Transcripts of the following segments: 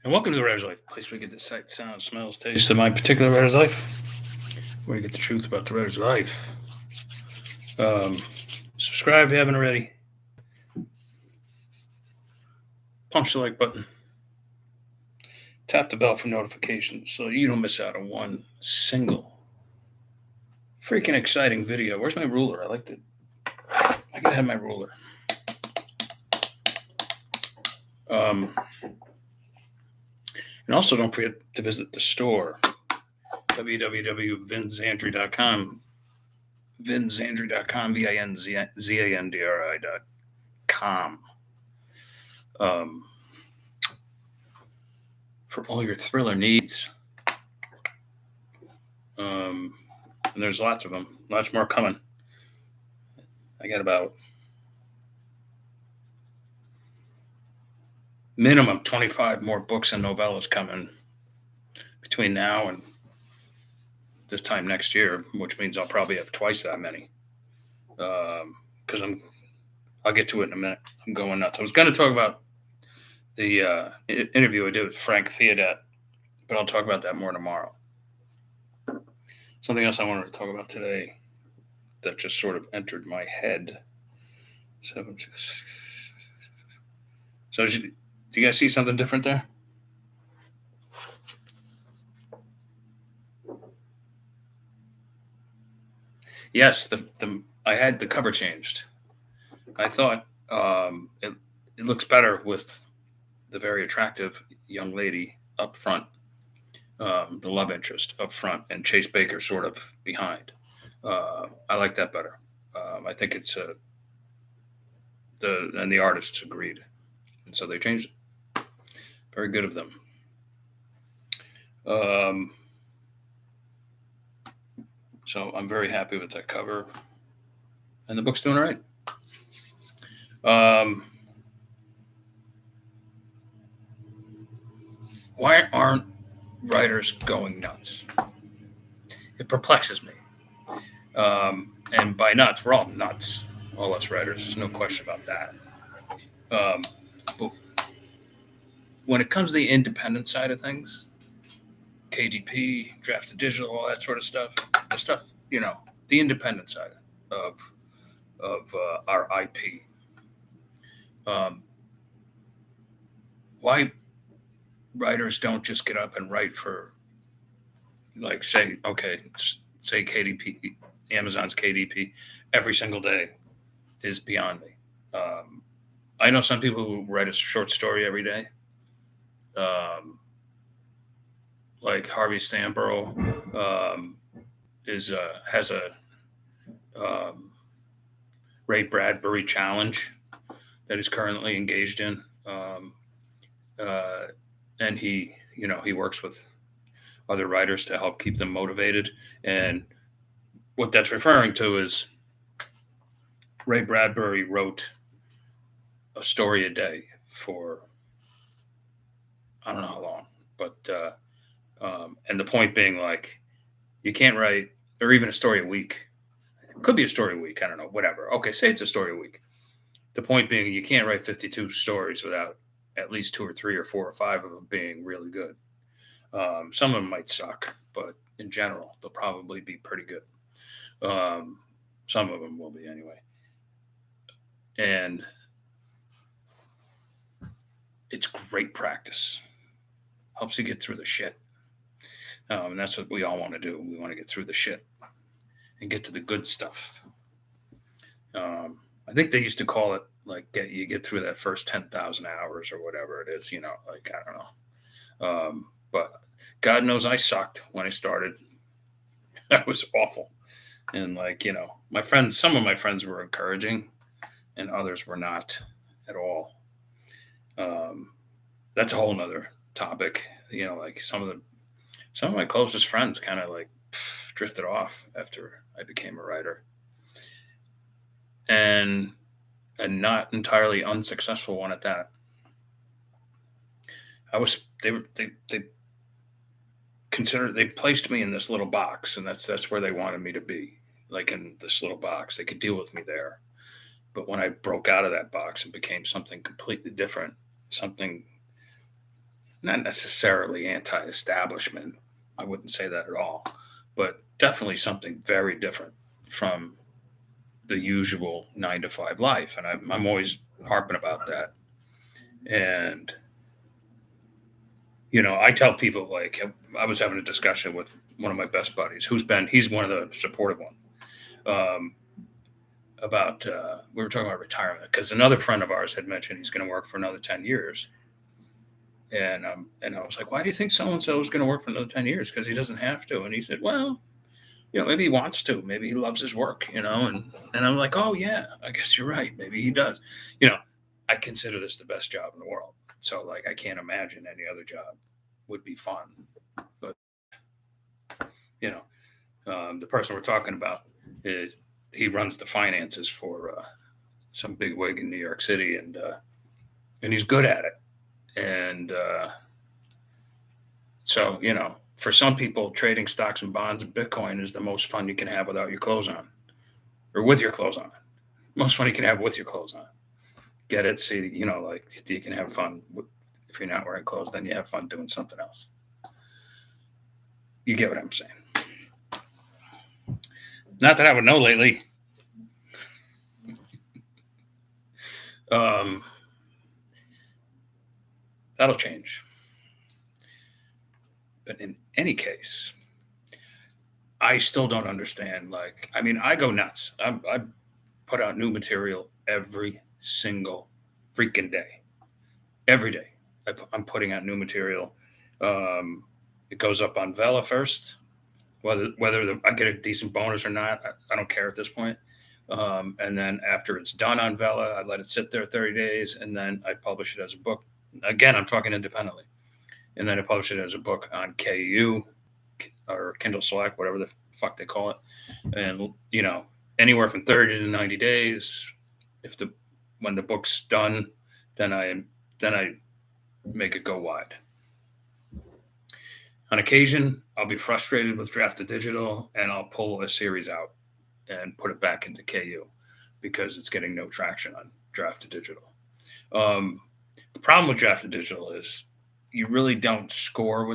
And welcome to the Writer's Life, a place where we get the sight, sound, smells, taste of my particular writer's life, where you get the truth about the writer's life. Subscribe if you haven't already. Punch the like button. Tap the bell for notifications so you don't miss out on one single freaking exciting video. Where's my ruler? I gotta have my ruler. And also don't forget to visit the store, www.vinzandri.com, vinzandri.com, vinzandri.com, for all your thriller needs. And there's lots of them, lots more coming. I got about minimum 25 more books and novellas coming between now and this time next year, which means I'll probably have twice that many. Because I'll get to it in a minute. I'm going nuts. I was going to talk about the interview I did with Frank Theodat, but I'll talk about that more tomorrow. Something else I wanted to talk about today that just sort of entered my head. So, do you guys see something different there? Yes, I had the cover changed. I thought it looks better with the very attractive young lady up front, the love interest up front, and Chase Baker sort of behind. I like that better. I think it's the artists agreed, and so they changed it. Very good of them. So I'm very happy with that cover, and the book's doing all right. Why aren't writers going nuts? It perplexes me. And by nuts, we're all nuts, all us writers. There's no question about that. But when it comes to the independent side of things, KDP, Draft to Digital, all that sort of stuff, the independent side of our IP. Why writers don't just get up and write for, like, say KDP, Amazon's KDP, every single day is beyond me. I know some people who write a short story every day, like Harvey Stamborough has a Ray Bradbury challenge that he's currently engaged in, and he works with other writers to help keep them motivated. And what that's referring to is Ray Bradbury wrote a story a day for I don't know how long, but and the point being, like, you can't write, or even a story a week. It could be a story a week. I don't know, whatever. Okay, say it's a story a week. The point being, you can't write 52 stories without at least 2 or 3 or 4 or 5 of them being really good. Some of them might suck, but in general, they'll probably be pretty good. Some of them will be anyway. And it's great practice. Helps you get through the shit. And that's what we all want to do. We want to get through the shit and get to the good stuff. I think they used to call it, like, you get through that first 10,000 hours or whatever it is, like, I don't know. But God knows I sucked when I started. That was awful. And, like, some of my friends were encouraging and others were not at all. That's a whole nother topic. Like, some of my closest friends kind of, like, drifted off after I became a writer, and a not entirely unsuccessful one at that. They placed me in this little box, and that's where they wanted me to be, like, in this little box. They could deal with me there. But when I broke out of that box and became something completely different, something not necessarily anti-establishment. I wouldn't say that at all, but definitely something very different from the usual 9 to 5 life. And I'm always harping about that. And, I tell people, like, I was having a discussion with one of my best buddies he's one of the supportive one. Um, about we were talking about retirement because another friend of ours had mentioned he's going to work for another 10 years. And I was like, why do you think so and so is going to work for another 10 years? Because he doesn't have to. And he said, well, maybe he wants to. Maybe he loves his work, and I'm like, oh, yeah, I guess you're right. Maybe he does. I consider this the best job in the world. So, like, I can't imagine any other job would be fun. But, the person we're talking about is he runs the finances for some big wig in New York City, and he's good at it. And so, for some people, trading stocks and bonds and Bitcoin is the most fun you can have without your clothes on, or with your clothes on. Most fun you can have with your clothes on. Get it? See, like, you can have fun if you're not wearing clothes. Then you have fun doing something else. You get what I'm saying? Not that I would know lately. That'll change. But in any case, I still don't understand. Like, I mean, I go nuts. I put out new material every single freaking day. Every day, I'm putting out new material. It goes up on Vela first, whether I get a decent bonus or not. I don't care at this point. And then after it's done on Vela, I let it sit there 30 days, and then I publish it as a book. Again, I'm talking independently. And then I publish it as a book on KU or Kindle Select, whatever the fuck they call it. And, anywhere from 30 to 90 days, when the book's done, then I make it go wide. On occasion, I'll be frustrated with Draft2Digital, and I'll pull a series out and put it back into KU because it's getting no traction on Draft2Digital. The problem with Draft2Digital is you really don't score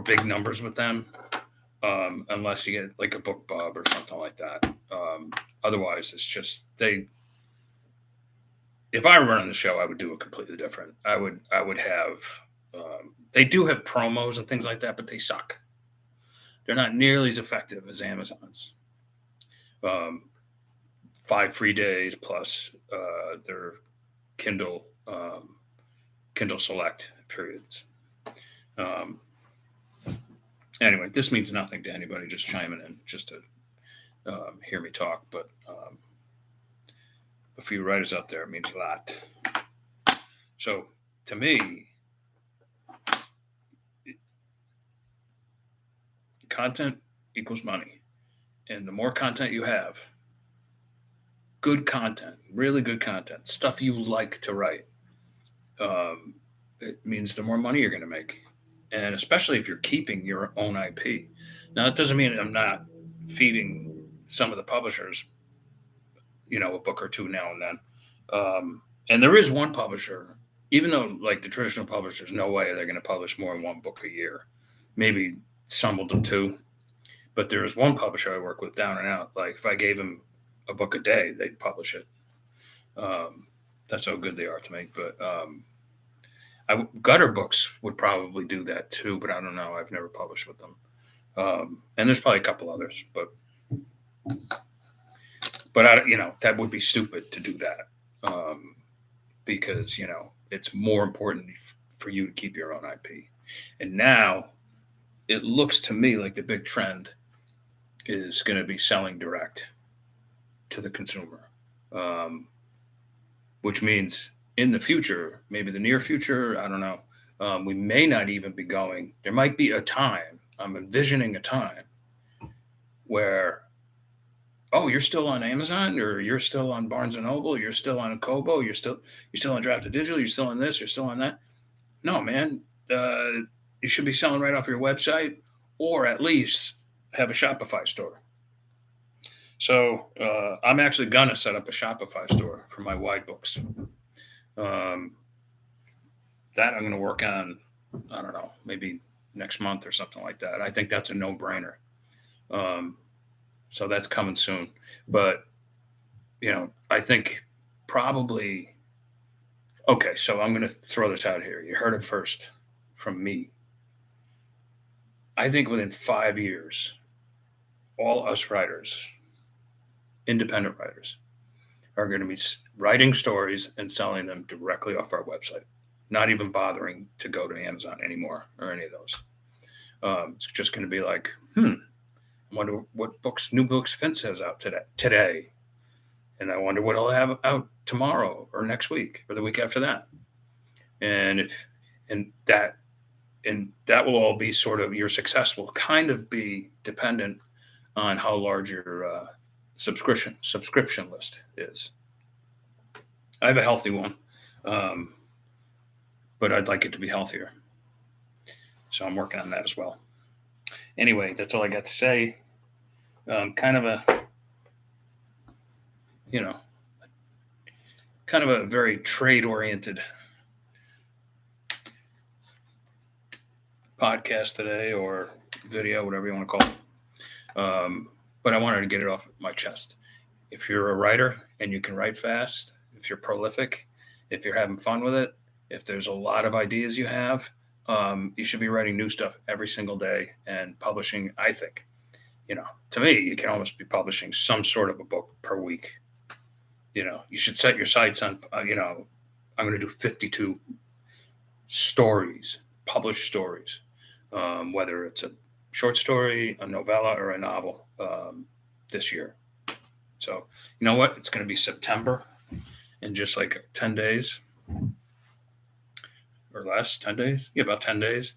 big numbers with them, unless you get like a BookBub or something like that. Otherwise, it's just if I were running the show, I would do it completely different. I would have. They do have promos and things like that, but they suck. They're not nearly as effective as Amazon's. 5 free days plus their Kindle Select periods. Anyway, this means nothing to anybody just chiming in just to hear me talk, but for you writers out there, it means a lot. So to me, content equals money. And the more content you have, good content, really good content, stuff you like to write, it means the more money you're going to make. And especially if you're keeping your own IP. Now, it doesn't mean I'm not feeding some of the publishers, a book or two now and then. And there is one publisher, even though like the traditional publishers, no way they're going to publish more than one book a year. Maybe some will do 2. But there is one publisher I work with, Down and Out. Like, if I gave them a book a day, they'd publish it. That's how good they are to make. But Gutter Books would probably do that too, but I don't know. I've never published with them. And there's probably a couple others, but that would be stupid to do that. Because, it's more important for you to keep your own IP. And now it looks to me like the big trend is going to be selling direct to the consumer, which means in the future, maybe the near future, I don't know, we may not even be going. There might be a time, I'm envisioning a time where, you're still on Amazon, or you're still on Barnes & Noble, you're still on Kobo, you're still on Draft2Digital, you're still on this, you're still on that. No, man, you should be selling right off your website, or at least have a Shopify store. So I'm actually going to set up a Shopify store for my wide books. that I'm going to work on, I don't know, maybe next month or something like that. I think that's a no-brainer. Um, so that's coming soon. But, I think probably, okay, so I'm going to throw this out here. You heard it first from me. I think within 5 years, all us writers, independent writers, are going to be writing stories and selling them directly off our website, not even bothering to go to Amazon anymore or any of those. It's just going to be like, I wonder what new books Vince has out today, and I wonder what I'll have out tomorrow or next week or the week after that, and if and that will all be sort of, your success will kind of be dependent on how large your subscription list is. I have a healthy one, um, but I'd like it to be healthier, so I'm working on that as well. Anyway, that's all I got to say. Kind of a, you know, kind of a very trade oriented podcast today, or video, whatever you want to call it. But I wanted to get it off my chest. If you're a writer and you can write fast, if you're prolific, if you're having fun with it, if there's a lot of ideas you have, you should be writing new stuff every single day and publishing. I think, to me, you can almost be publishing some sort of a book per week. You should set your sights on, I'm going to do 52 stories, published stories, whether it's a short story, a novella, or a novel, this year. So, you know what? It's going to be September in just like 10 days or less, 10 days. Yeah, about 10 days,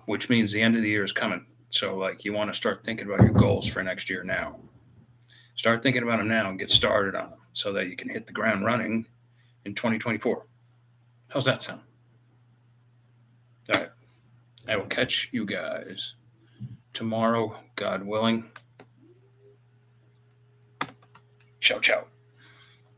which means the end of the year is coming. So, like, you want to start thinking about your goals for next year now. Start thinking about them now and get started on them so that you can hit the ground running in 2024. How's that sound? All right. I will catch you guys tomorrow, God willing. Ciao, ciao.